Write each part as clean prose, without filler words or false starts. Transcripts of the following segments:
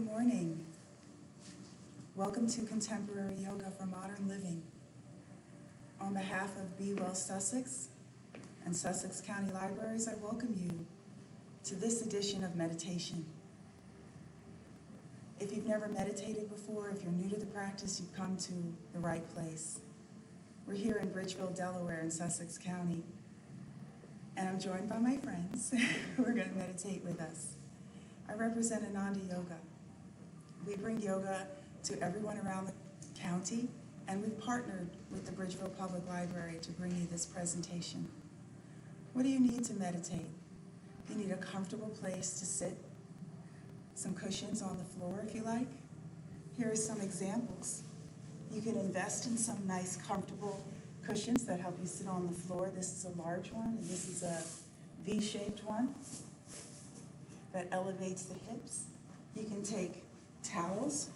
Good morning. Welcome to Contemporary Yoga for Modern Living. On behalf of Be Well Sussex and Sussex County Libraries, I welcome you to this edition of meditation. If you've never meditated before, if you're new to the practice, you've come to the right place. We're here in Bridgeville, Delaware in Sussex County, and I'm joined by my friends who are going to meditate with us. I represent Ananda Yoga. We bring yoga to everyone around the county, and we've partnered with the Bridgeville Public Library to bring you this presentation. What do you need to meditate? You need a comfortable place to sit, some cushions on the floor if you like. Here are some examples. You can invest in some nice comfortable cushions that help you sit on the floor. This is a large one, and this is a V-shaped one that elevates the hips. You can take towels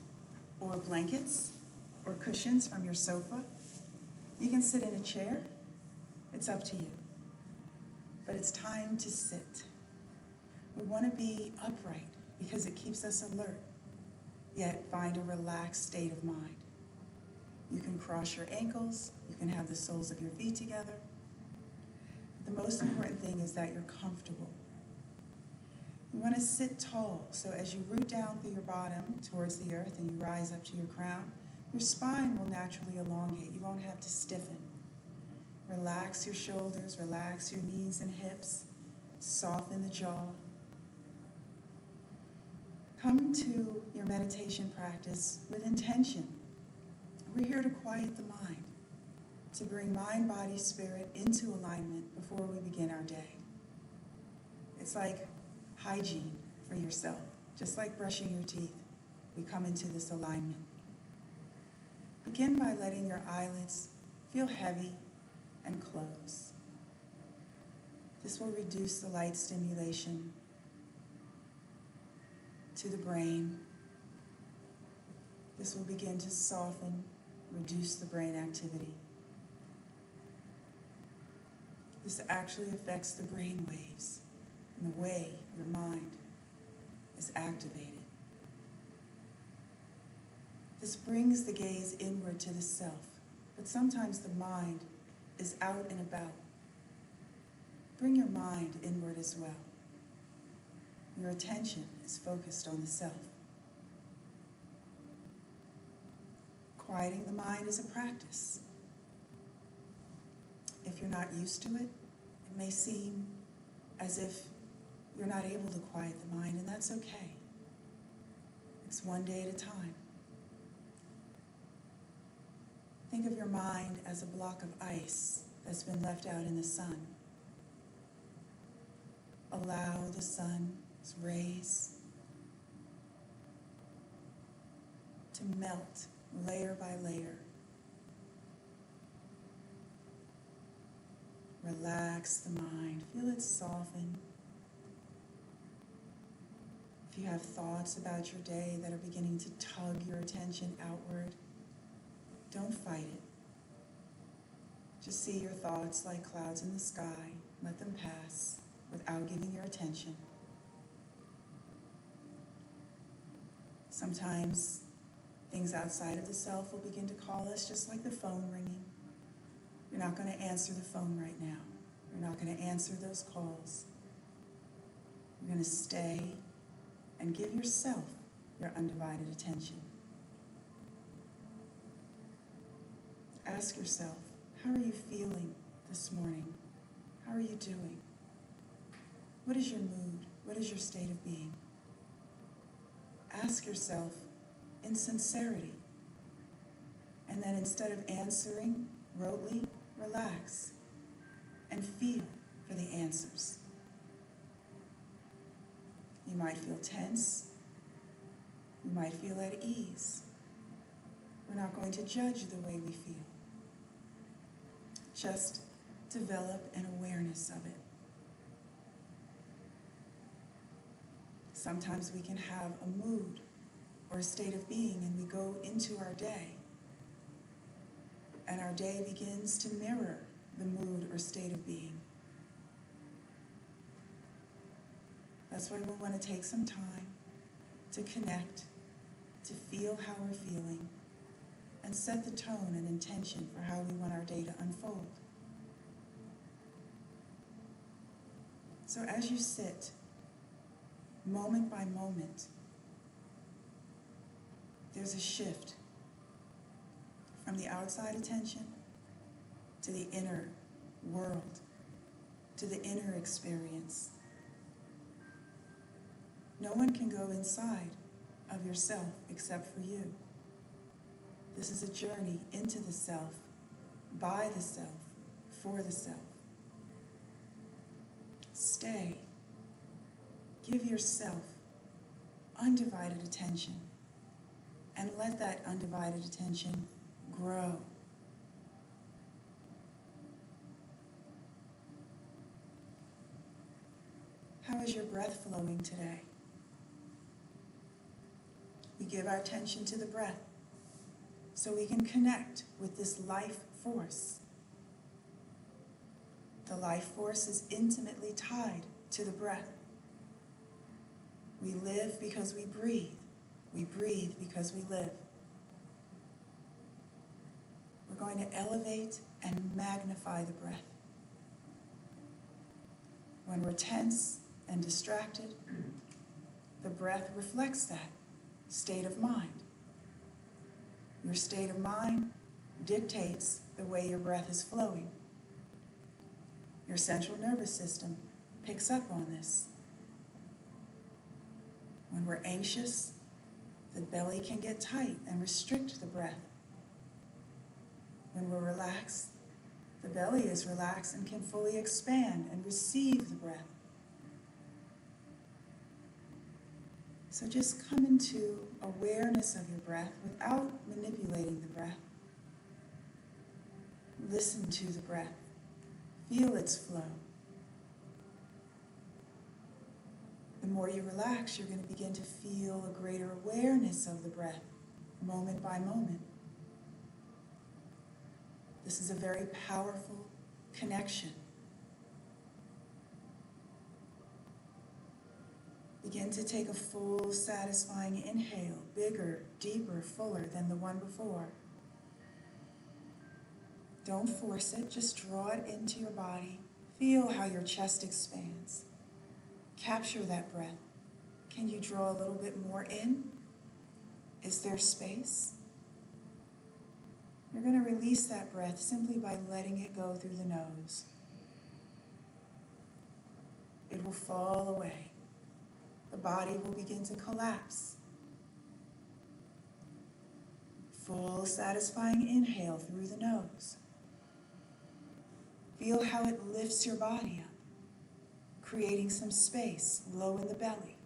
or blankets or cushions from your sofa. You can sit in a chair. It's up to you. But it's time to sit. We want to be upright because it keeps us alert, yet find a relaxed state of mind. You can cross your ankles. You can have the soles of your feet together. The most important thing is that you're comfortable. You want to sit tall, so as you root down through your bottom towards the earth and you rise up to your crown, your spine will naturally elongate. You won't have to stiffen. Relax your shoulders, relax your knees and hips, soften the jaw. Come to your meditation practice with intention. We're here to quiet the mind, to bring mind, body, spirit into alignment before we begin our day. It's like hygiene for yourself. Just like brushing your teeth, we come into this alignment. Begin by letting your eyelids feel heavy and close. This will reduce the light stimulation to the brain. This will begin to soften, reduce the brain activity. This actually affects the brain waves and the way your mind is activated. This brings the gaze inward to the self, but sometimes the mind is out and about. Bring your mind inward as well. Your attention is focused on the self. Quieting the mind is a practice. If you're not used to it, it may seem as if you're not able to quiet the mind, and that's okay. It's one day at a time. Think of your mind as a block of ice that's been left out in the sun. Allow the sun's rays to melt layer by layer. Relax the mind. Feel it soften. If you have thoughts about your day that are beginning to tug your attention outward, don't fight it. Just see your thoughts like clouds in the sky. Let them pass without giving your attention. Sometimes things outside of the self will begin to call us, just like the phone ringing. You're not going to answer the phone right now. You're not going to answer those calls. You're going to stay and give yourself your undivided attention. Ask yourself, how are you feeling this morning? How are you doing? What is your mood? What is your state of being? Ask yourself in sincerity. And then instead of answering rotely, relax and feel for the answers. You might feel tense. You might feel at ease. We're not going to judge the way we feel. Just develop an awareness of it. Sometimes we can have a mood or a state of being, and we go into our day, and our day begins to mirror the mood or state of being. That's why we want to take some time to connect to feel how we're feeling and set the tone and intention for how we want our day to unfold. So as you sit, moment by moment, there's a shift from the outside attention to the inner world, to the inner experience. No one can go inside of yourself except for you. This is a journey into the self, by the self, for the self. Stay. Give yourself undivided attention and let that undivided attention grow. How is your breath flowing today? We give our attention to the breath so we can connect with this life force. The life force is intimately tied to the breath. We live because we breathe. We breathe because we live. We're going to elevate and magnify the breath. When we're tense and distracted, the breath reflects that state of mind. Your state of mind dictates the way your breath is flowing. Your central nervous system picks up on this. When we're anxious, the belly can get tight and restrict the breath. When we're relaxed, the belly is relaxed and can fully expand and receive the breath. So just come into awareness of your breath without manipulating the breath. Listen to the breath. Feel its flow. The more you relax, you're going to begin to feel a greater awareness of the breath, moment by moment. This is a very powerful connection. Begin to take a full, satisfying inhale, bigger, deeper, fuller than the one before. Don't force it, just draw it into your body. Feel how your chest expands. Capture that breath. Can you draw a little bit more in? Is there space? You're going to release that breath simply by letting it go through the nose. It will fall away. The body will begin to collapse. Full, satisfying inhale through the nose. Feel how it lifts your body up, creating some space low in the belly.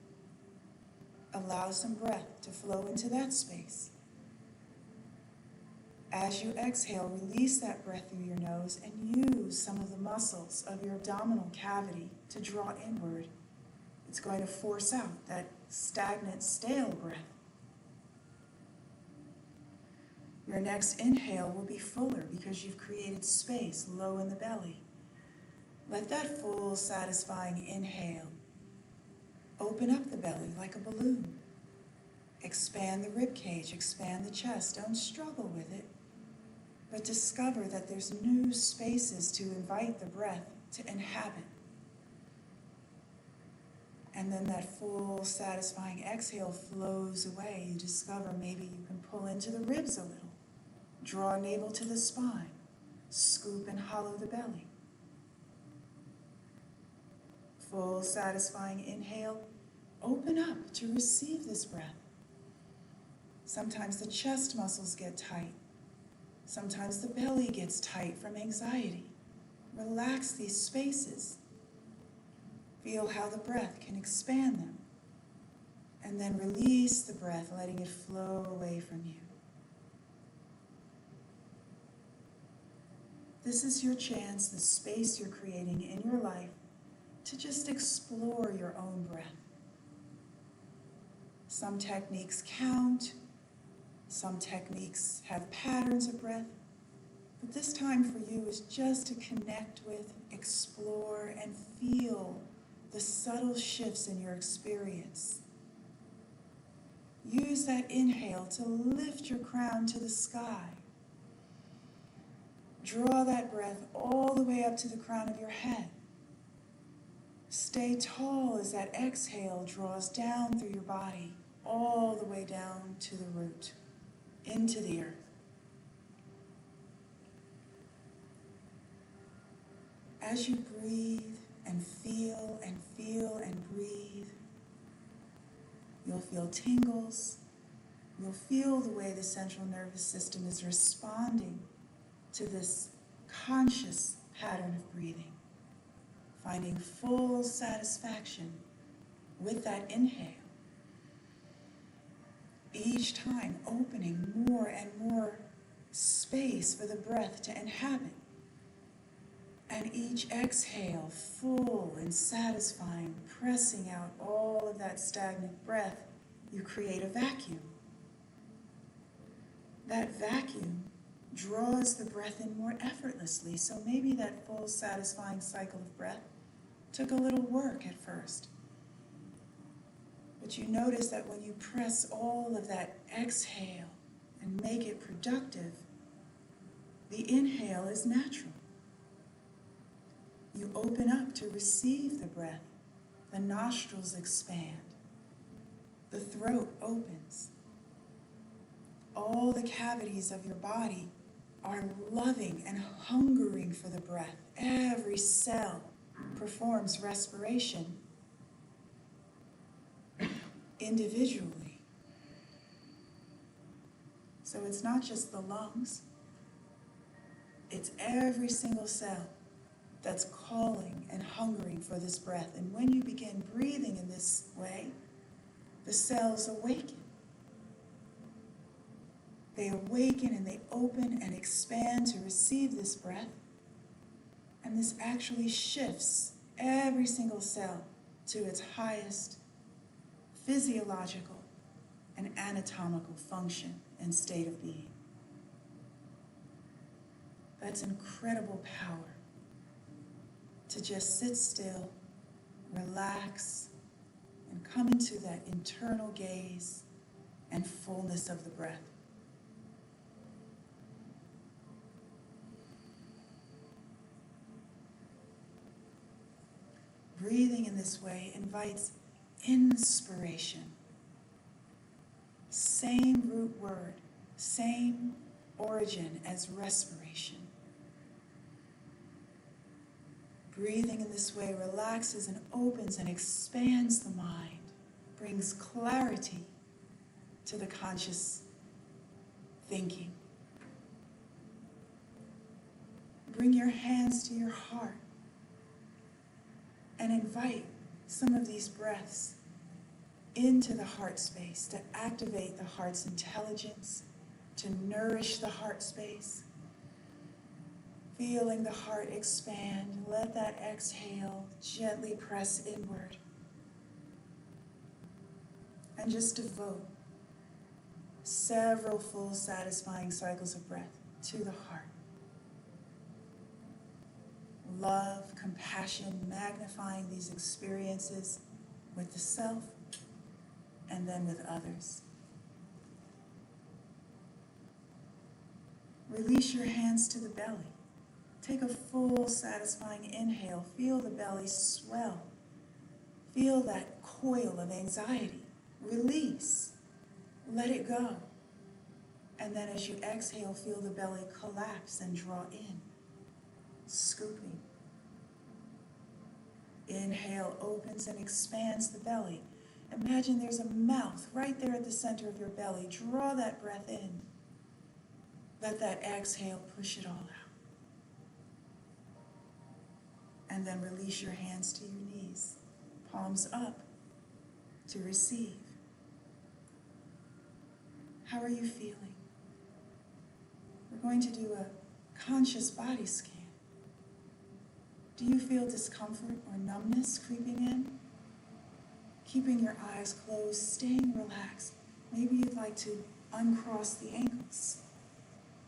Allow some breath to flow into that space. As you exhale, release that breath through your nose and use some of the muscles of your abdominal cavity to draw inward. It's going to force out that stagnant, stale breath. Your next inhale will be fuller because you've created space low in the belly. Let that full, satisfying inhale open up the belly like a balloon. Expand the rib cage, expand the chest. Don't struggle with it, but discover that there's new spaces to invite the breath to inhabit. And then that full, satisfying exhale flows away. You discover maybe you can pull into the ribs a little. Draw navel to the spine. Scoop and hollow the belly. Full, satisfying inhale. Open up to receive this breath. Sometimes the chest muscles get tight. Sometimes the belly gets tight from anxiety. Relax these spaces. Feel how the breath can expand them. And then release the breath, letting it flow away from you. This is your chance, the space you're creating in your life to just explore your own breath. Some techniques count. Some techniques have patterns of breath. But this time for you is just to connect with, explore, and feel the subtle shifts in your experience. Use that inhale to lift your crown to the sky. Draw that breath all the way up to the crown of your head. Stay tall as that exhale draws down through your body, all the way down to the root, into the earth. As you breathe and feel and feel and breathe, you'll feel tingles. You'll feel the way the central nervous system is responding to this conscious pattern of breathing, finding full satisfaction with that inhale. Each time opening more and more space for the breath to inhabit. And each exhale, full and satisfying, pressing out all of that stagnant breath, you create a vacuum. That vacuum draws the breath in more effortlessly, so maybe that full, satisfying cycle of breath took a little work at first. But you notice that when you press all of that exhale and make it productive, the inhale is natural. You open up to receive the breath. The nostrils expand. The throat opens. All the cavities of your body are loving and hungering for the breath. Every cell performs respiration individually. So it's not just the lungs, it's every single cell that's calling and hungering for this breath. And when you begin breathing in this way, the cells awaken. They awaken and they open and expand to receive this breath. And this actually shifts every single cell to its highest physiological and anatomical function and state of being. That's incredible power. To just sit still, relax, and come into that internal gaze and fullness of the breath. Breathing in this way invites inspiration. Same root word, same origin as respiration. Breathing in this way relaxes and opens and expands the mind, brings clarity to the conscious thinking. Bring your hands to your heart and invite some of these breaths into the heart space to activate the heart's intelligence, to nourish the heart space. Feeling the heart expand, let that exhale gently press inward. And just devote several full, satisfying cycles of breath to the heart. Love, compassion, magnifying these experiences with the self and then with others. Release your hands to the belly. Take a full, satisfying inhale. Feel the belly swell. Feel that coil of anxiety. Release. Let it go. And then as you exhale, feel the belly collapse and draw in. Scooping. Inhale opens and expands the belly. Imagine there's a mouth right there at the center of your belly. Draw that breath in. Let that exhale push it all out. And then release your hands to your knees, palms up to receive. How are you feeling? We're going to do a conscious body scan. Do you feel discomfort or numbness creeping in? Keeping your eyes closed, staying relaxed. Maybe you'd like to uncross the ankles.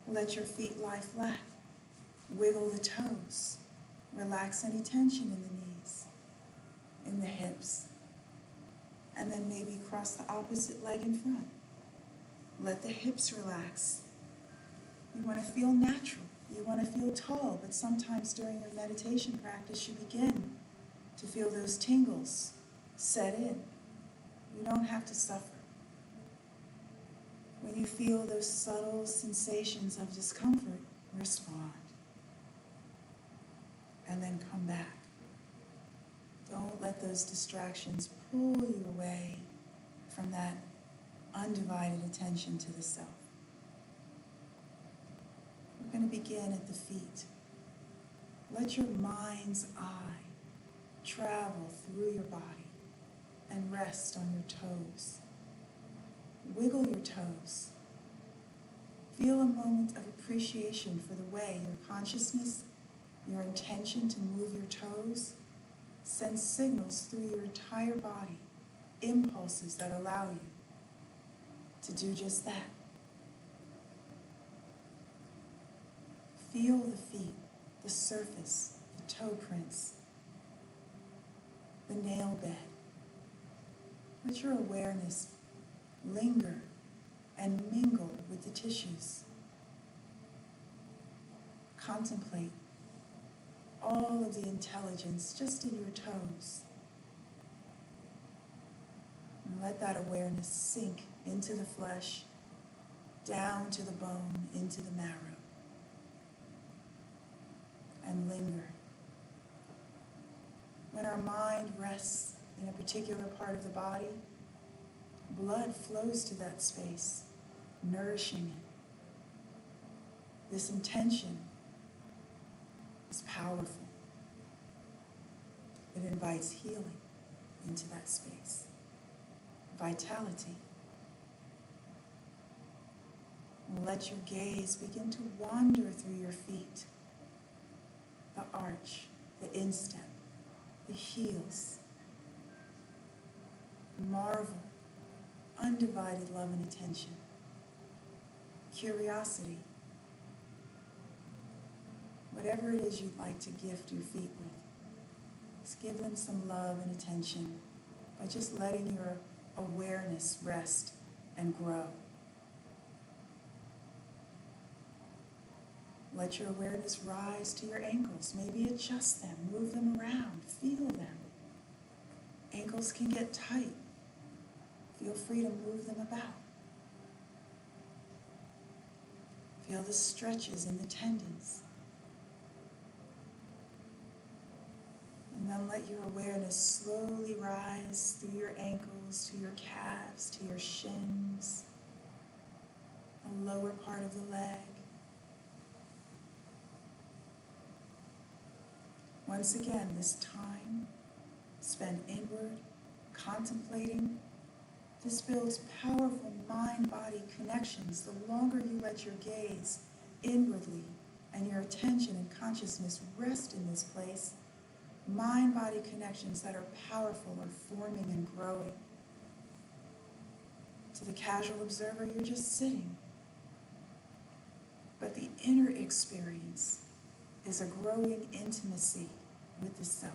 Let your feet lie flat. Wiggle the toes. Relax any tension in the knees, in the hips. And then maybe cross the opposite leg in front. Let the hips relax. You want to feel natural. You want to feel tall, but sometimes during your meditation practice you begin to feel those tingles set in. You don't have to suffer. When you feel those subtle sensations of discomfort, respond. And then come back. Don't let those distractions pull you away from that undivided attention to the self. We're going to begin at the feet. Let your mind's eye travel through your body and rest on your toes. Wiggle your toes. Feel a moment of appreciation for the way your consciousness, your intention to move your toes, sends signals through your entire body, impulses that allow you to do just that. Feel the feet, the surface, the toe prints, the nail bed. Let your awareness linger and mingle with the tissues. Contemplate all of the intelligence just in your toes. And let that awareness sink into the flesh, down to the bone, into the marrow. And linger. When our mind rests in a particular part of the body, blood flows to that space, nourishing it. This intention is powerful. It invites healing into that space, vitality. And let your gaze begin to wander through your feet, the arch, the instep, the heels. Marvel, undivided love and attention, curiosity. Whatever it is you'd like to gift your feet with, just give them some love and attention by just letting your awareness rest and grow. Let your awareness rise to your ankles. Maybe adjust them, move them around, feel them. Ankles can get tight. Feel free to move them about. Feel the stretches in the tendons. And then let your awareness slowly rise through your ankles, to your calves, to your shins, the lower part of the leg. Once again, this time spent inward, contemplating. This builds powerful mind-body connections the longer you let your gaze inwardly and your attention and consciousness rest in this place. Mind-body connections that are powerful are forming and growing. To the casual observer, you're just sitting. But the inner experience is a growing intimacy with the self.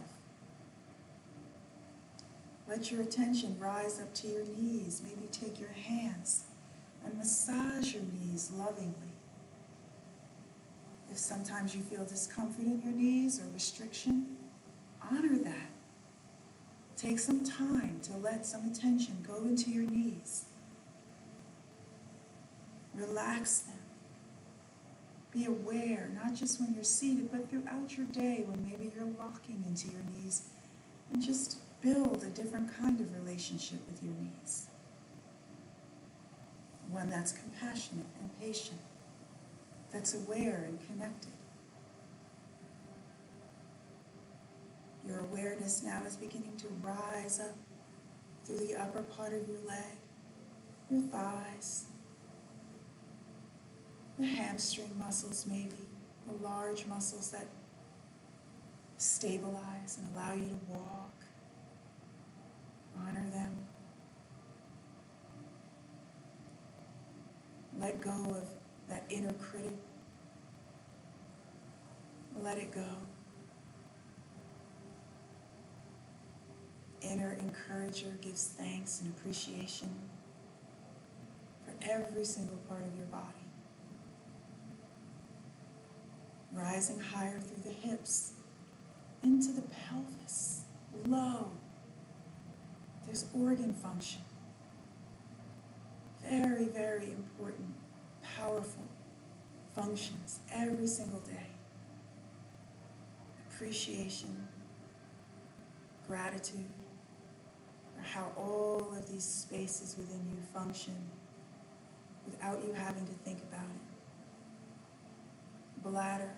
Let your attention rise up to your knees. Maybe take your hands and massage your knees lovingly. If sometimes you feel discomfort in your knees or restriction, honor that. Take some time to let some attention go into your knees. Relax them. Be aware, not just when you're seated, but throughout your day when maybe you're locking into your knees, and just build a different kind of relationship with your knees. One that's compassionate and patient, that's aware and connected. Your awareness now is beginning to rise up through the upper part of your leg, your thighs, the hamstring muscles maybe, the large muscles that stabilize and allow you to walk. Honor them. Let go of that inner critic. Let it go. inner encourager gives thanks and appreciation for every single part of your body. Rising higher through the hips, into the pelvis, low. There's organ function. Very, very important, powerful functions every single day. Appreciation, gratitude for how all of these spaces within you function without you having to think about it. Bladder,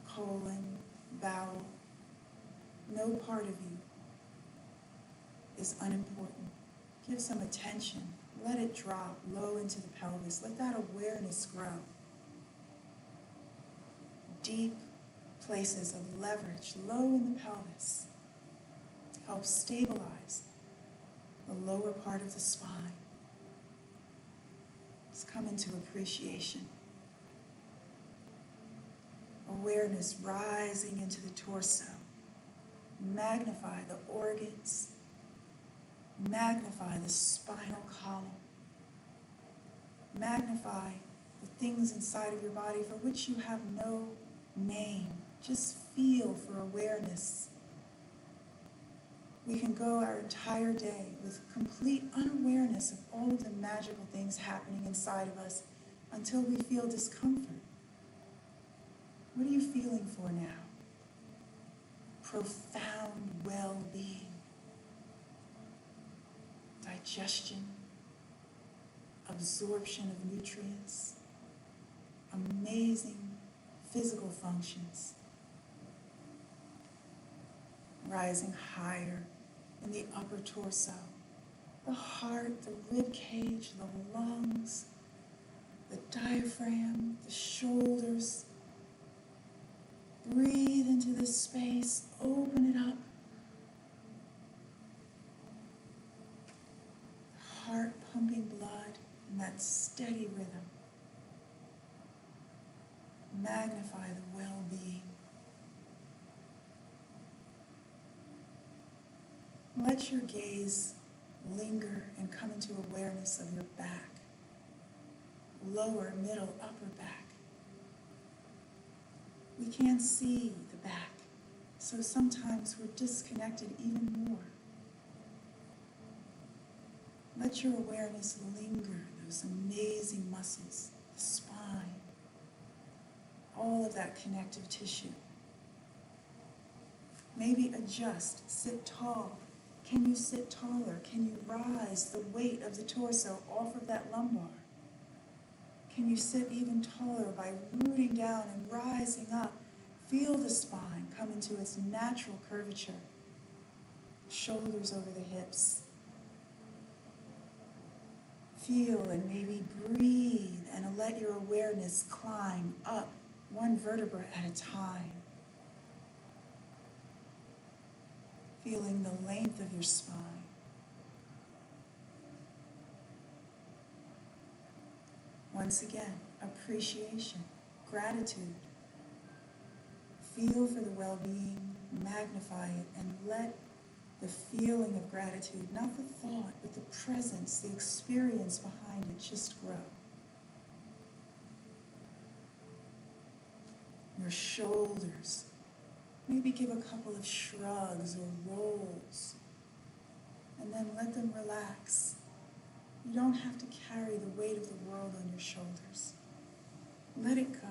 colon, bowel, no part of you is unimportant. Give some attention. Let it drop low into the pelvis. Let that awareness grow. Deep places of leverage low in the pelvis help stabilize the lower part of the spine. Let's come into appreciation. Awareness rising into the torso. Magnify the organs. Magnify the spinal column. Magnify the things inside of your body for which you have no name. Just feel for awareness. We can go our entire day with complete unawareness of all of the magical things happening inside of us until we feel discomfort. What are you feeling for now? Profound well-being. Digestion, absorption of nutrients, amazing physical functions. Rising higher in the upper torso, the heart, the rib cage, the lungs, the diaphragm, the shoulders. Breathe into this space, open it up. Heart pumping blood in that steady rhythm. Magnify the well-being. Let your gaze linger and come into awareness of your back. Lower, middle, upper back. We can't see the back, so sometimes we're disconnected even more. Let your awareness linger, those amazing muscles, the spine, all of that connective tissue. Maybe adjust, sit tall. Can you sit taller? Can you rise the weight of the torso off of that lumbar? Can you sit even taller by rooting down and rising up? Feel the spine come into its natural curvature. Shoulders over the hips. Feel and maybe breathe and let your awareness climb up one vertebra at a time. Feeling the length of your spine. Once again, appreciation, gratitude. Feel for the well-being, magnify it, and let the feeling of gratitude, not the thought, but the presence, the experience behind it, just grow. Your shoulders. Maybe give a couple of shrugs or rolls, and then let them relax. You don't have to carry the weight of the world on your shoulders. Let it go.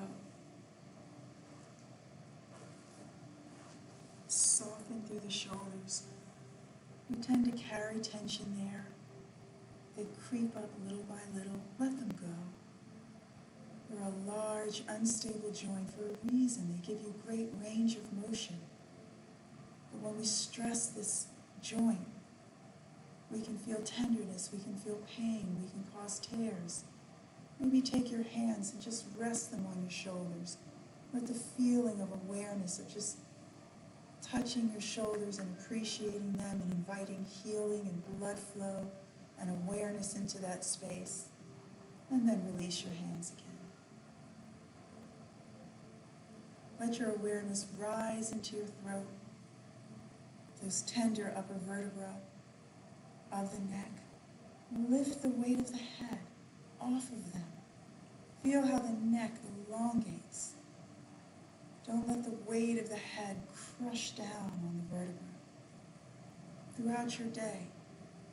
Soften through the shoulders. We tend to carry tension there. They creep up little by little. Let them go. They're a large, unstable joint for a reason. They give you great range of motion. But when we stress this joint, we can feel tenderness, we can feel pain, we can cause tears. Maybe take your hands and just rest them on your shoulders. Let the feeling of awareness of just touching your shoulders and appreciating them and inviting healing and blood flow and awareness into that space. And then release your hands again. Let your awareness rise into your throat. those tender upper vertebrae of the neck. Lift the weight of the head off of them. Feel how the neck elongates. Don't let the weight of the head crush down on the vertebra. Throughout your day,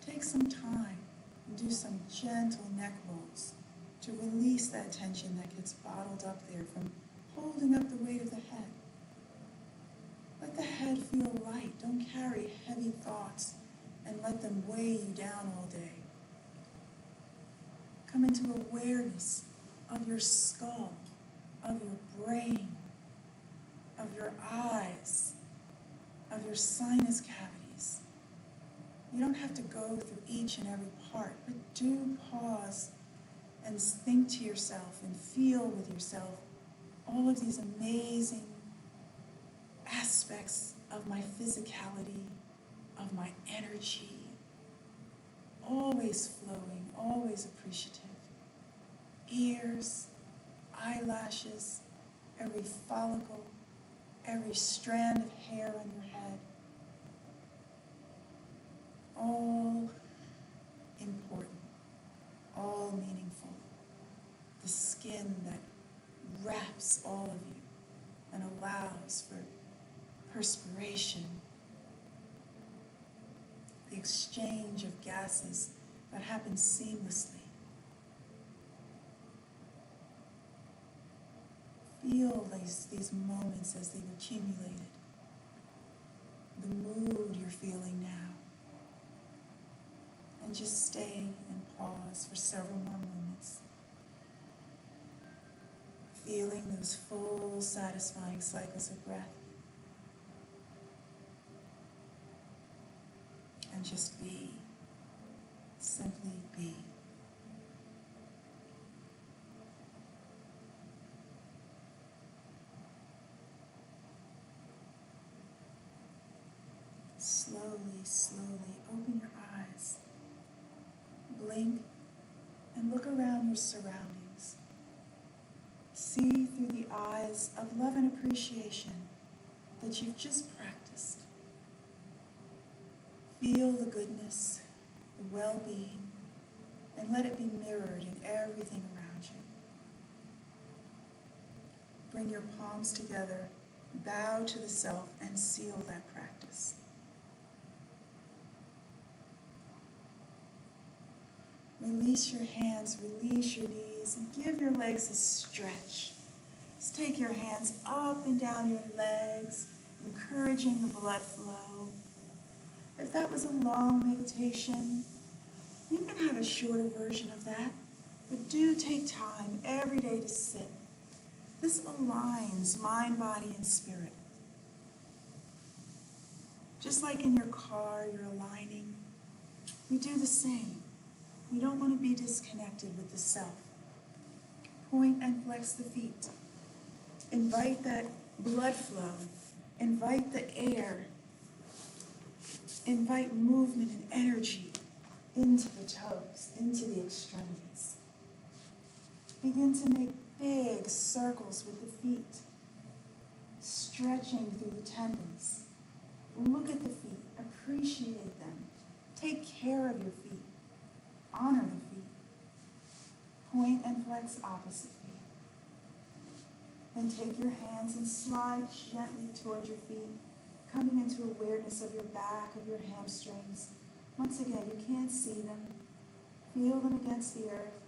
take some time and do some gentle neck rolls to release that tension that gets bottled up there from holding up the weight of the head. Let the head feel light. Don't carry heavy thoughts and let them weigh you down all day. Come into awareness of your skull, of your brain, of your eyes, of your sinus cavities. You don't have to go through each and every part, but do pause and think to yourself and feel with yourself all of these amazing aspects of my physicality, of my energy, always flowing, always appreciative. Ears, eyelashes, every follicle, every strand of hair on your head, all important, all meaningful. The skin that wraps all of you and allows for perspiration, the exchange of gases that happens seamlessly. Feel these moments as they've accumulated, the mood you're feeling now, and just stay and pause for several more moments, feeling those full, satisfying cycles of breath, and just be, simply be. Slowly, slowly open your eyes, blink, and look around your surroundings. See through the eyes of love and appreciation that you've just practiced. Feel the goodness, the well-being, and let it be mirrored in everything around you. Bring your palms together, bow to the self, and seal that practice. Release your hands, release your knees, and give your legs a stretch. Just take your hands up and down your legs, encouraging the blood flow. If that was a long meditation, you can have a shorter version of that, but do take time every day to sit. This aligns mind, body, and spirit. Just like in your car, you're aligning, we do the same. You don't want to be disconnected with the self. Point and flex the feet. Invite that blood flow. Invite the air. Invite movement and energy into the toes, into the extremities. Begin to make big circles with the feet, stretching through the tendons. Look at the feet. Appreciate them. Take care of your feet. Honor the feet. Point and flex opposite feet. Then take your hands and slide gently towards your feet, coming into awareness of your back, of your hamstrings. Once again, you can't see them. Feel them against the earth.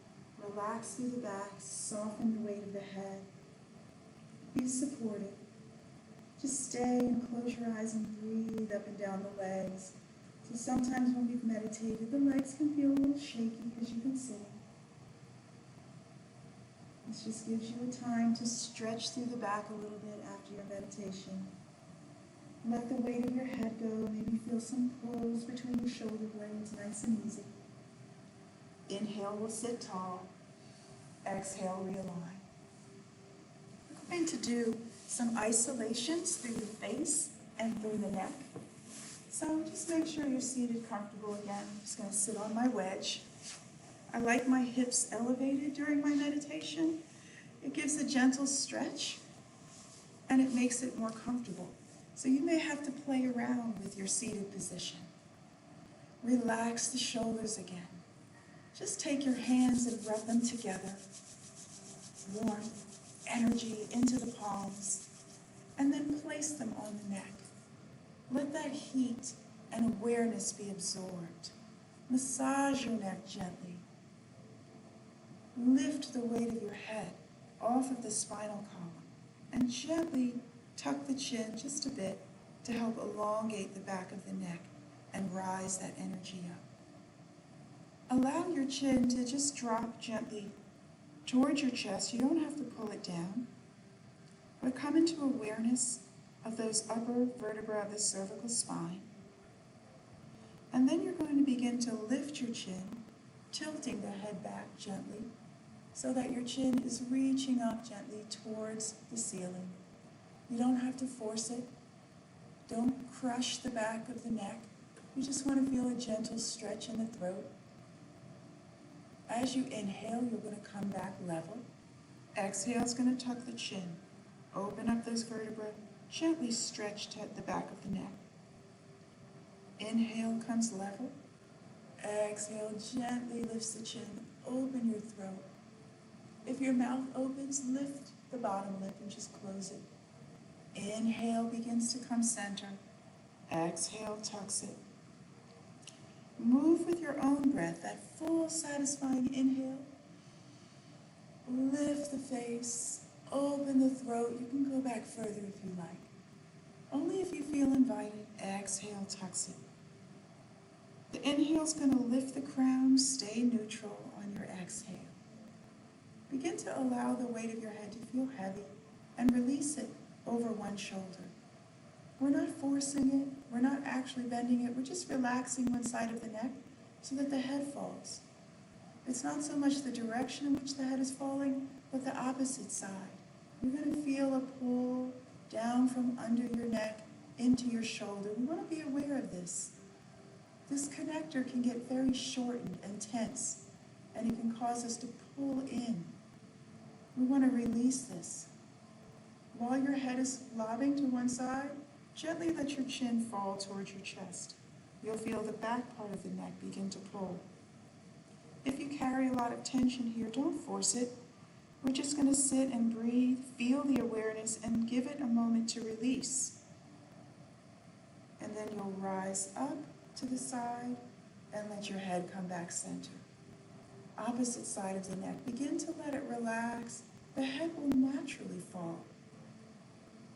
Relax through the back. Soften the weight of the head. Be supported. Just stay and close your eyes and breathe up and down the legs. So sometimes when we've meditated, the legs can feel a little shaky, as you can see. This just gives you a time to stretch through the back a little bit after your meditation. Let the weight of your head go. Maybe feel some pulls between your shoulder blades, nice and easy. Inhale, we'll sit tall. Exhale, realign. We're going to do some isolations through the face and through the neck. So just make sure you're seated comfortable again. I'm just going to sit on my wedge. I like my hips elevated during my meditation. It gives a gentle stretch and it makes it more comfortable. So you may have to play around with your seated position. Relax the shoulders again. Just take your hands and rub them together. Warmth, energy into the palms, and then place them on the neck. Let that heat and awareness be absorbed. Massage your neck gently. Lift the weight of your head off of the spinal column and gently tuck the chin just a bit to help elongate the back of the neck and rise that energy up. Allow your chin to just drop gently towards your chest. You don't have to pull it down, but come into awareness of those upper vertebrae of the cervical spine. And then you're going to begin to lift your chin, tilting the head back gently so that your chin is reaching up gently towards the ceiling. You don't have to force it. Don't crush the back of the neck. You just want to feel a gentle stretch in the throat. As you inhale, you're going to come back level. Exhale is going to tuck the chin. Open up those vertebrae. Gently stretch to the back of the neck. Inhale comes level. Exhale gently lifts the chin. Open your throat. If your mouth opens, lift the bottom lip and just close it. Inhale begins to come center. Exhale tucks it. Move with your own breath, that full satisfying inhale. Lift the face, open the throat. You can go back further if you like. Only if you feel invited. Exhale tucks it. The inhale is going to lift the crown, stay neutral on your exhale. Begin to allow the weight of your head to feel heavy and release it over one shoulder. We're not forcing it. We're not actually bending it. We're just relaxing one side of the neck so that the head falls. It's not so much the direction in which the head is falling, but the opposite side. You're going to feel a pull down from under your neck into your shoulder. We want to be aware of this. This connector can get very shortened and tense, and it can cause us to pull in. We want to release this. While your head is lobbing to one side, gently let your chin fall towards your chest. You'll feel the back part of the neck begin to pull. If you carry a lot of tension here, don't force it. We're just going to sit and breathe, feel the awareness, and give it a moment to release. And then you'll rise up to the side and let your head come back center. Opposite side of the neck. Begin to let it relax. The head will naturally fall.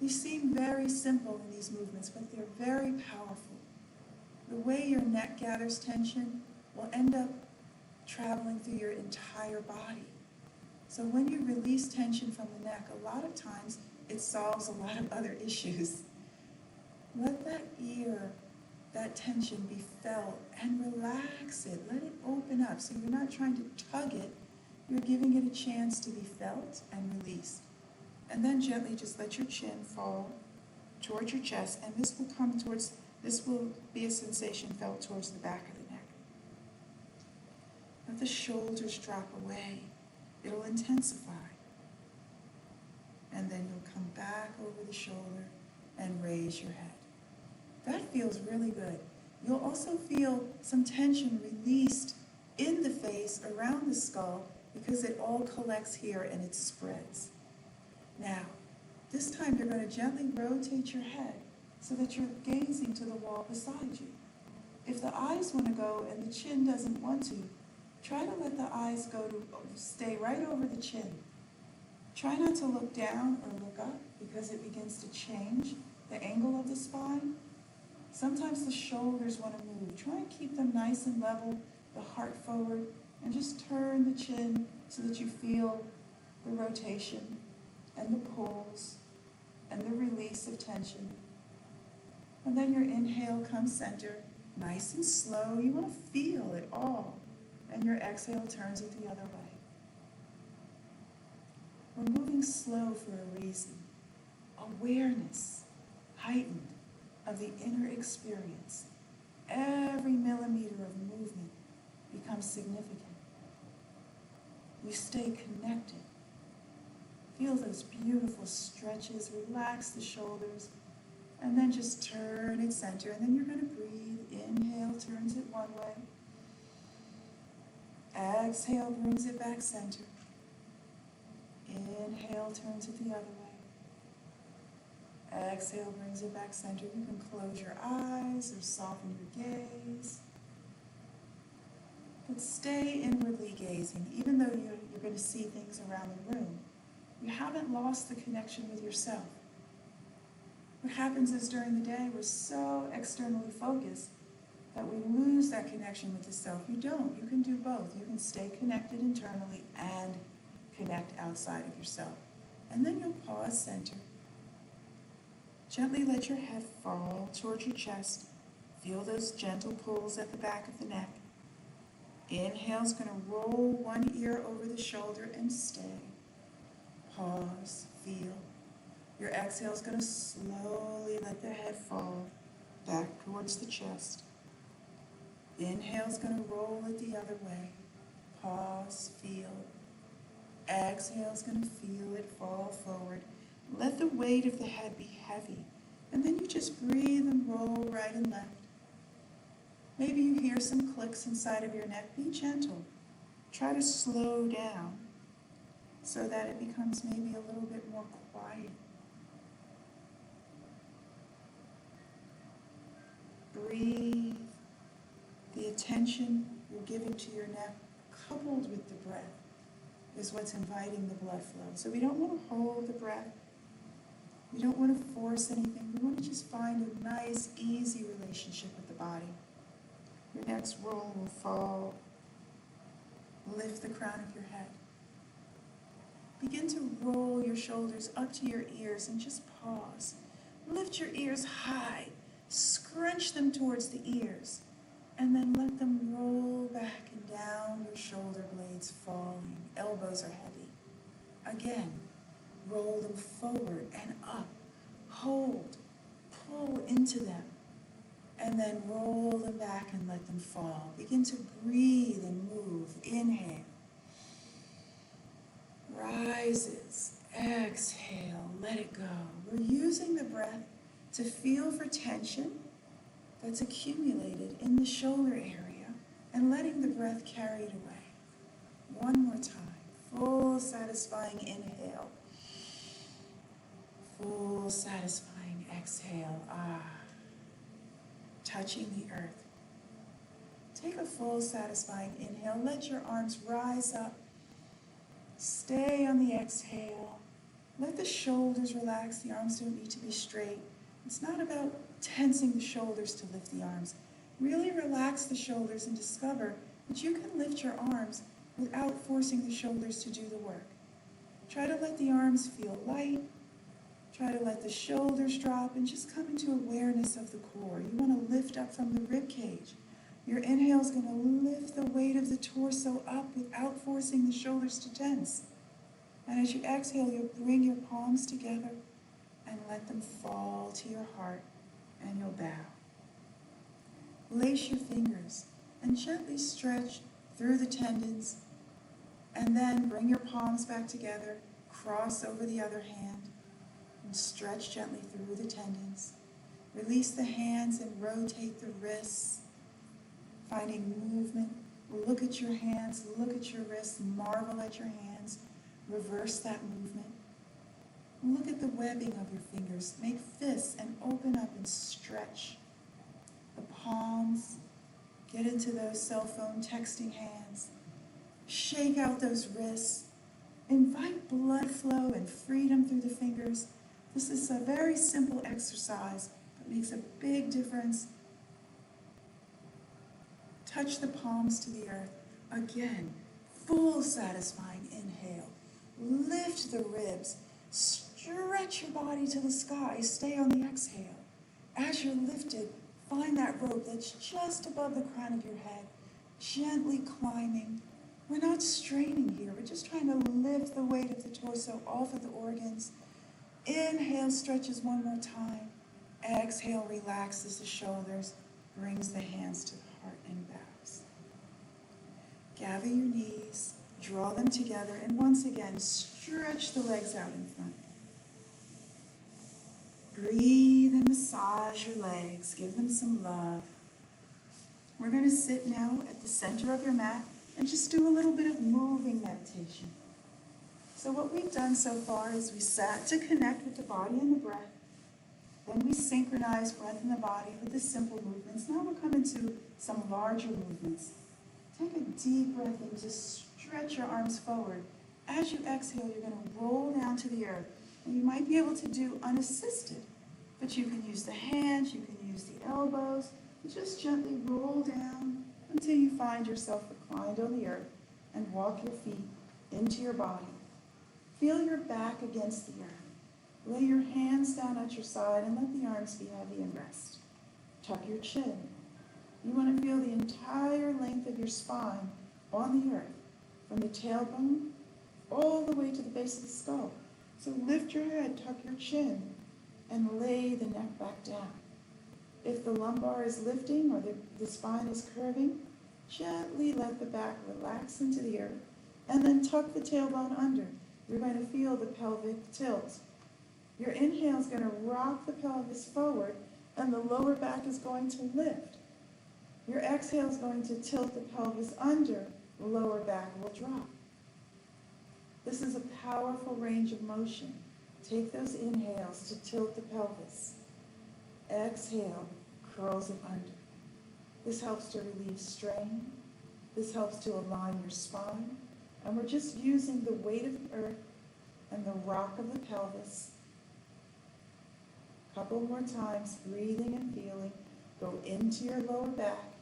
These seem very simple in these movements, but they're very powerful. The way your neck gathers tension will end up traveling through your entire body. So when you release tension from the neck, a lot of times it solves a lot of other issues. Let that ear, that tension be felt and relax it. Let it open up. So you're not trying to tug it. You're giving it a chance to be felt and released. And then gently just let your chin fall towards your chest, and this will be a sensation felt towards the back of the neck. Let the shoulders drop away. It'll intensify. And then you'll come back over the shoulder and raise your head. That feels really good. You'll also feel some tension released in the face, around the skull, because it all collects here and it spreads. Now, this time you're going to gently rotate your head so that you're gazing to the wall beside you. If the eyes want to go and the chin doesn't want to, try to let the eyes stay right over the chin. Try not to look down or look up because it begins to change the angle of the spine. Sometimes the shoulders want to move. Try and keep them nice and level, the heart forward, and just turn the chin so that you feel the rotation and the pulls and the release of tension. And then your inhale comes center, nice and slow. You want to feel it all. And your exhale turns it the other way. We're moving slow for a reason. Awareness, heightened, of the inner experience. Every millimeter of movement becomes significant. You stay connected. Feel those beautiful stretches. Relax the shoulders. And then just turn it center, and then you're going to breathe. Inhale, turns it one way. Exhale, brings it back center. Inhale, turns it the other way. Exhale, brings it back center. You can close your eyes or soften your gaze. But stay inwardly gazing, even though you're going to see things around the room. You haven't lost the connection with yourself. What happens is during the day, we're so externally focused that we lose that connection with the self. You don't. You can do both. You can stay connected internally and connect outside of yourself. And then you'll pause center. Gently let your head fall towards your chest. Feel those gentle pulls at the back of the neck. Inhale's going to roll one ear over the shoulder and stay. Pause, feel. Your exhale's going to slowly let the head fall back towards the chest. Inhale's going to roll it the other way. Pause, feel. Exhale's going to feel it fall forward. Let the weight of the head be heavy. And then you just breathe and roll right and left. Maybe you hear some clicks inside of your neck. Be gentle. Try to slow down so that it becomes maybe a little bit more quiet. Breathe. The attention you're giving to your neck, coupled with the breath, is what's inviting the blood flow. So we don't want to hold the breath. We don't want to force anything. We want to just find a nice, easy relationship with the body. Your next roll will fall. Lift the crown of your head. Begin to roll your shoulders up to your ears and just pause. Lift your ears high. Scrunch them towards the ears. And then let them roll back and down your shoulder blades falling. Elbows are heavy. Again, roll them forward and up. Hold. Pull into them. And then roll them back and let them fall. Begin to breathe and move. Inhale. Rises. Exhale. Let it go. We're using the breath to feel for tension that's accumulated in the shoulder area and letting the breath carry it away. One more time. Full satisfying inhale. Full satisfying exhale. Touching the earth. Take a full satisfying inhale. Let your arms rise up. Stay on the exhale. Let the shoulders relax. The arms don't need to be straight. It's not about tensing the shoulders to lift the arms. Really relax the shoulders and discover that you can lift your arms without forcing the shoulders to do the work. Try to let the arms feel light. Try to let the shoulders drop and just come into awareness of the core. You want to lift up from the rib cage. Your inhale is going to lift the weight of the torso up without forcing the shoulders to tense. And as you exhale, you'll bring your palms together and let them fall to your heart, and you'll bow. Lace your fingers and gently stretch through the tendons, and then bring your palms back together, cross over the other hand, and stretch gently through the tendons. Release the hands and rotate the wrists, finding movement. Look at your hands, look at your wrists, marvel at your hands, reverse that movement. Look at the webbing of your fingers. Make fists and open up and stretch. The palms, get into those cell phone texting hands. Shake out those wrists. Invite blood flow and freedom through the fingers. This is a very simple exercise, but makes a big difference. Touch the palms to the earth. Again, full satisfying inhale. Lift the ribs. Stretch your body to the sky. Stay on the exhale. As you're lifted, find that rope that's just above the crown of your head, gently climbing. We're not straining here. We're just trying to lift the weight of the torso off of the organs. Inhale, stretches one more time. Exhale, relaxes the shoulders, brings the hands to the heart and bows. Gather your knees, draw them together, and once again, stretch the legs out in front. Breathe and massage your legs, give them some love. We're going to sit now at the center of your mat and just do a little bit of moving meditation. So what we've done so far is we sat to connect with the body and the breath. Then we synchronize breath in the body with the simple movements. Now we'll come into some larger movements. Take a deep breath in, just stretch your arms forward. As you exhale, you're going to roll down to the earth. And you might be able to do unassisted, but you can use the hands, you can use the elbows, and just gently roll down until you find yourself reclined on the earth and walk your feet into your body. Feel your back against the earth. Lay your hands down at your side and let the arms be heavy and rest. Tuck your chin. You want to feel the entire length of your spine on the earth, from the tailbone all the way to the base of the skull. So lift your head, tuck your chin, and lay the neck back down. If the lumbar is lifting or the spine is curving, gently let the back relax into the earth, and then tuck the tailbone under. You're going to feel the pelvic tilt. Your inhale is going to rock the pelvis forward, and the lower back is going to lift. Your exhale is going to tilt the pelvis under, the lower back will drop. This is a powerful range of motion. Take those inhales to tilt the pelvis. Exhale, curls it under. This helps to relieve strain. This helps to align your spine. And we're just using the weight of the earth and the rock of the pelvis. A couple more times, breathing and feeling. Go into your lower back.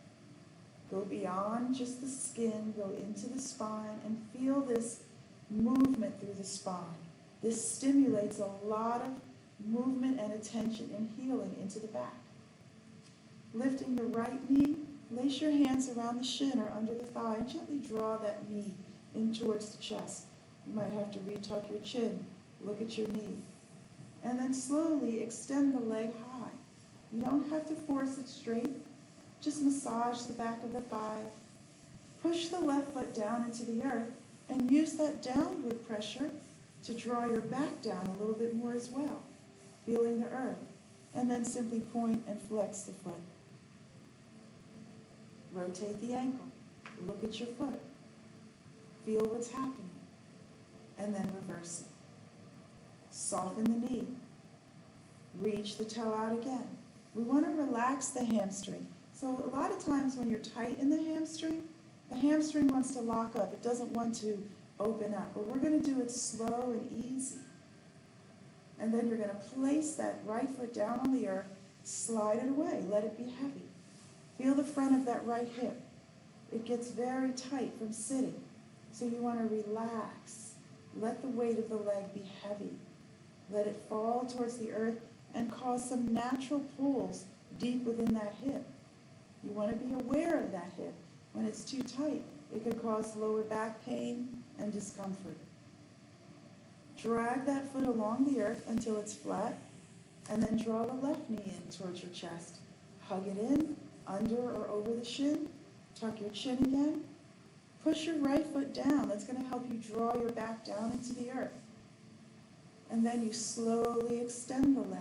Go beyond just the skin. Go into the spine and feel this movement through the spine. This stimulates a lot of movement and attention and healing into the back. Lifting the right knee, place your hands around the shin or under the thigh and gently draw that knee in towards the chest. You might have to retuck your chin, look at your knee. And then slowly extend the leg high. You don't have to force it straight. Just massage the back of the thigh. Push the left foot down into the earth and use that downward pressure to draw your back down a little bit more as well, feeling the earth. And then simply point and flex the foot. Rotate the ankle. Look at your foot. Feel what's happening. And then reverse it. Soften the knee. Reach the toe out again. We want to relax the hamstring. So a lot of times when you're tight in the hamstring wants to lock up. It doesn't want to open up. But we're going to do it slow and easy. And then you're going to place that right foot down on the earth, slide it away, let it be heavy. Feel the front of that right hip. It gets very tight from sitting. So you want to relax. Let the weight of the leg be heavy. Let it fall towards the earth and cause some natural pulls deep within that hip. You want to be aware of that hip. When it's too tight, it could cause lower back pain and discomfort. Drag that foot along the earth until it's flat, and then draw the left knee in towards your chest. Hug it in, under or over the shin. Tuck your chin again. Push your right foot down. That's going to help you draw your back down into the earth. And then you slowly extend the leg.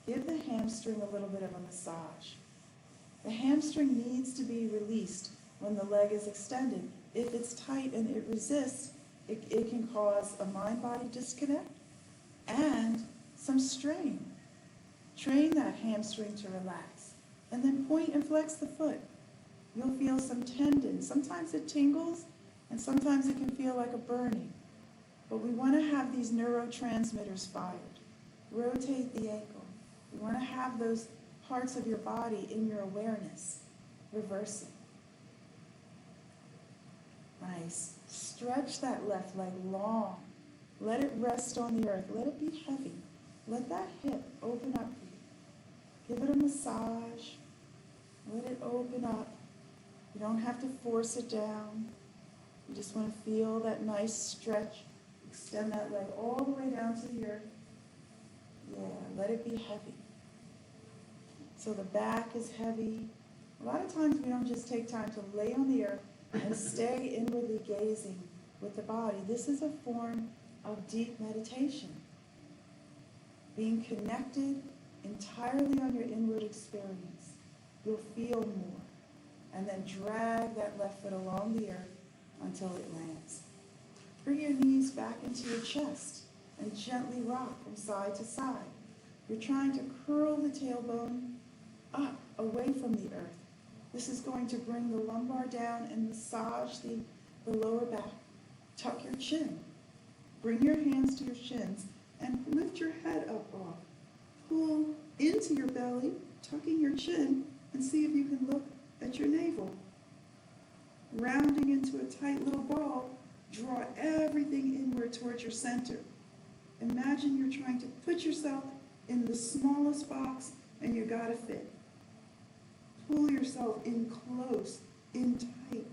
Give the hamstring a little bit of a massage. The hamstring needs to be released when the leg is extended. If it's tight and it resists, it can cause a mind-body disconnect and some strain. Train that hamstring to relax. And then point and flex the foot. You'll feel some tendon. Sometimes it tingles, and sometimes it can feel like a burning. But we want to have these neurotransmitters fired. Rotate the ankle. We want to have those parts of your body in your awareness. Reverse it. Nice. Stretch that left leg long. Let it rest on the earth. Let it be heavy. Let that hip open up for you. Give it a massage. Let it open up. You don't have to force it down. You just want to feel that nice stretch. Extend that leg all the way down to the earth. Yeah, let it be heavy. So the back is heavy. A lot of times we don't just take time to lay on the earth and stay inwardly gazing with the body. This is a form of deep meditation. Being connected entirely on your inward experience. You'll feel more. And then drag that left foot along the earth until it lands. Bring your knees back into your chest and gently rock from side to side. You're trying to curl the tailbone up away from the earth. This is going to bring the lumbar down and massage the lower back. Tuck your chin. Bring your hands to your shins and lift your head up off. Pull into your belly, tucking your chin, and see if you can look at your navel. Rounding into a tight little ball, draw everything inward towards your center. Imagine you're trying to put yourself in the smallest box and you gotta fit. Pull yourself in close, in tight.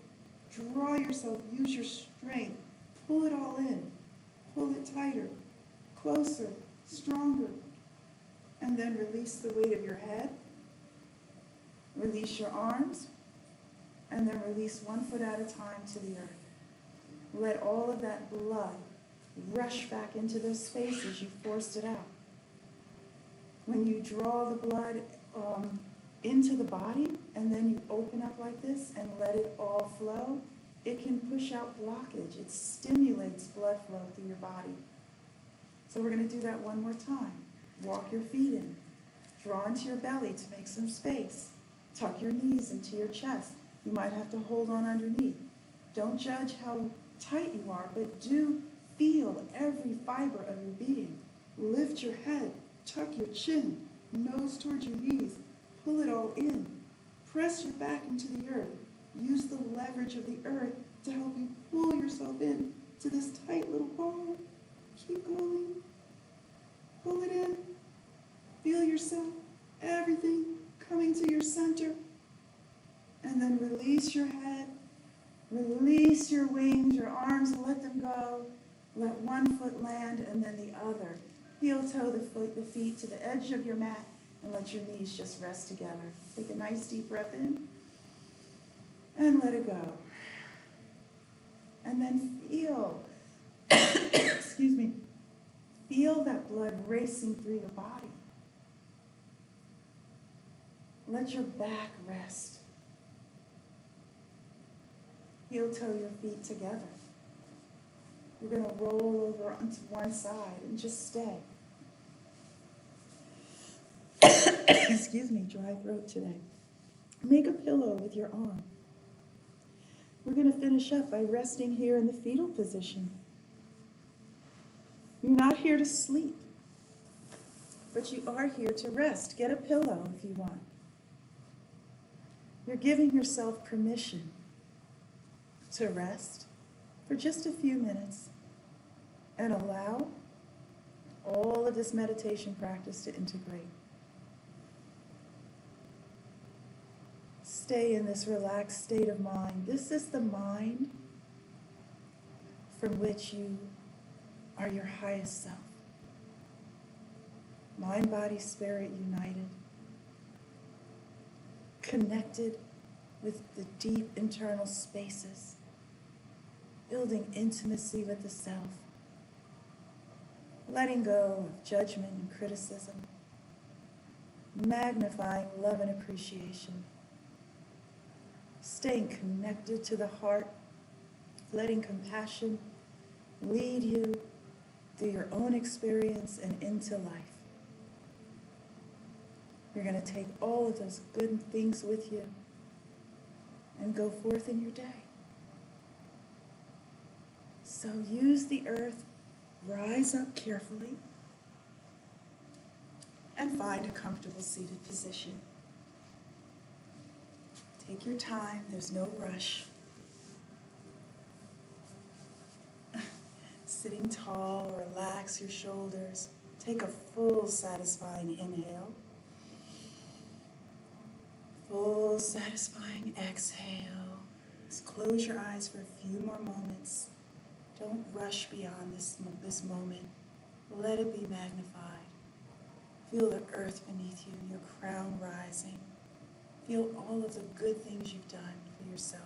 Draw yourself, use your strength. Pull it all in. Pull it tighter, closer, stronger. And then release the weight of your head. Release your arms. And then release one foot at a time to the earth. Let all of that blood rush back into those spaces you forced it out. When you draw the blood into the body and then you open up like this and let it all flow, it can push out blockage. It stimulates blood flow through your body. So we're going to do that one more time. Walk your feet in. Draw into your belly to make some space. Tuck your knees into your chest. You might have to hold on underneath. Don't judge how tight you are, but do feel every fiber of your being. Lift your head. Tuck your chin. Nose towards your knees. Pull it all in. Press your back into the earth. Use the leverage of the earth to help you pull yourself in to this tight little ball. Keep going. Pull it in. Feel yourself, everything coming to your center. And then release your head. Release your wings, your arms, let them go. Let one foot land and then the other. Heel toe the feet to the edge of your mat and let your knees just rest together. Take a nice deep breath in and let it go. And then feel, excuse me, feel that blood racing through your body. Let your back rest. Heel toe your feet together. You're going to roll over onto one side and just stay. Excuse me, dry throat today. Make a pillow with your arm. We're going to finish up by resting here in the fetal position. You're not here to sleep, but you are here to rest. Get a pillow if you want. You're giving yourself permission to rest for just a few minutes and allow all of this meditation practice to integrate. Stay in this relaxed state of mind. This is the mind from which you are your highest self. Mind, body, spirit united. Connected with the deep internal spaces. Building intimacy with the self. Letting go of judgment and criticism. Magnifying love and appreciation. Staying connected to the heart, letting compassion lead you through your own experience and into life. You're going to take all of those good things with you and go forth in your day. So use the earth, rise up carefully, and find a comfortable seated position. Take your time, there's no rush. Sitting tall, relax your shoulders. Take a full, satisfying inhale. Full, satisfying exhale. Just close your eyes for a few more moments. Don't rush beyond this moment. Let it be magnified. Feel the earth beneath you, your crown rising. Feel all of the good things you've done for yourself.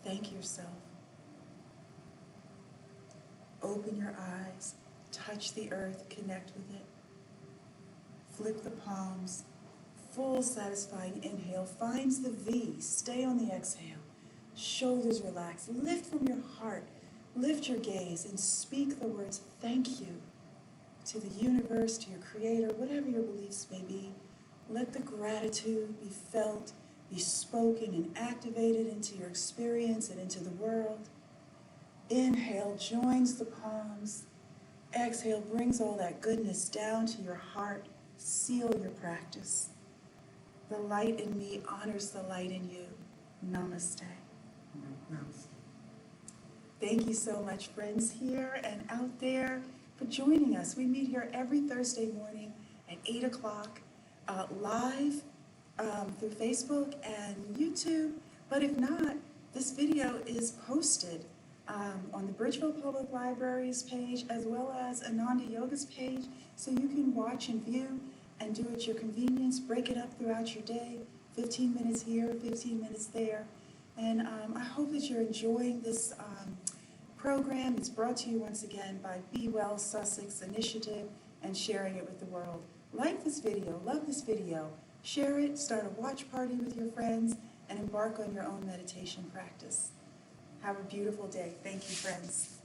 Thank yourself. Open your eyes, touch the earth, connect with it. Flip the palms. Full satisfying inhale finds the V. Stay on the exhale. Shoulders relax. Lift from your heart. Lift your gaze and speak the words thank you to the universe, to your creator, whatever your beliefs may be. Let the gratitude be felt, be spoken and activated into your experience and into the world. Inhale joins the palms. Exhale brings all that goodness down to your heart. Seal your practice. The light in me honors the light in you. Namaste. Namaste. Thank you so much, friends here and out there, for joining us. We meet here every Thursday morning at 8 o'clock, live through Facebook and YouTube. But if not, this video is posted on the Bridgeville Public Library's page as well as Ananda Yoga's page, so you can watch and view and do at your convenience. Break it up throughout your day, 15 minutes here, 15 minutes there. And I hope that you're enjoying this program. It's brought to you once again by Be Well Sussex Initiative and sharing it with the world. Like this video, love this video, share it, start a watch party with your friends, and embark on your own meditation practice. Have a beautiful day. Thank you, friends.